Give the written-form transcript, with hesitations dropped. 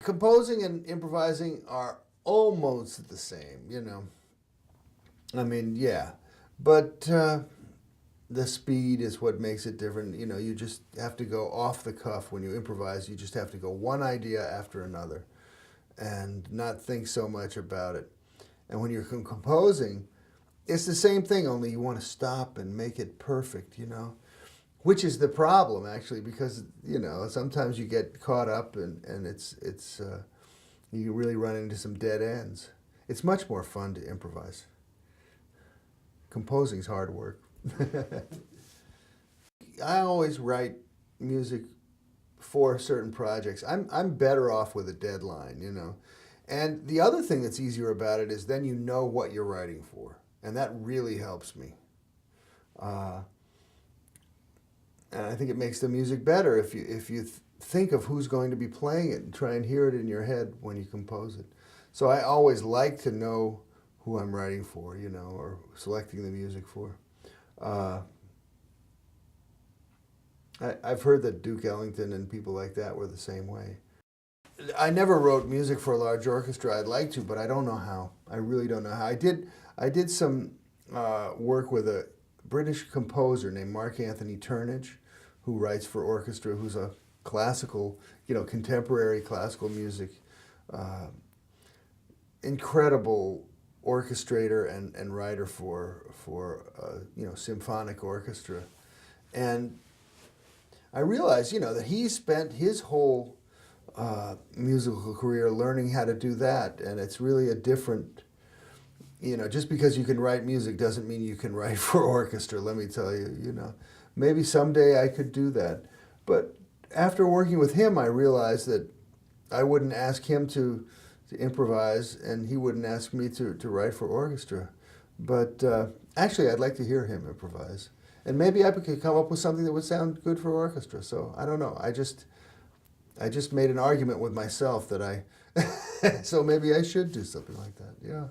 Composing and improvising are almost the same, you know. I mean, yeah, but the speed is what makes it different. You know, you just have to go off the cuff when you improvise. You just have to go one idea after another and not think so much about it. And when you're composing, it's the same thing, only you want to stop and make it perfect, you know, which is the problem, actually, because, you know, sometimes you get caught up and you really run into some dead ends. It's much more fun to improvise. Composing's hard work. I always write music for certain projects. I'm better off with a deadline, you know. And the other thing that's easier about it is then you know what you're writing for. And that really helps me. And I think it makes the music better if you think of who's going to be playing it and try and hear it in your head when you compose it. So I always like to know who I'm writing for, you know, or selecting the music for. I've heard that Duke Ellington and people like that were the same way. I never wrote music for a large orchestra. I'd like to, but I don't know how. I really don't know how. I did some work with a British composer named Mark Anthony Turnage, who writes for orchestra, who's a classical, you know, contemporary classical music, incredible orchestrator and writer for you know, symphonic orchestra. And I realized, you know, that he spent his whole musical career learning how to do that, and it's really a different, you know, just because you can write music doesn't mean you can write for orchestra, let me tell you, you know. Maybe someday I could do that. But after working with him, I realized that I wouldn't ask him to improvise, and he wouldn't ask me to write for orchestra. But actually, I'd like to hear him improvise. And maybe I could come up with something that would sound good for orchestra. So I don't know. I just made an argument with myself that so maybe I should do something like that. Yeah.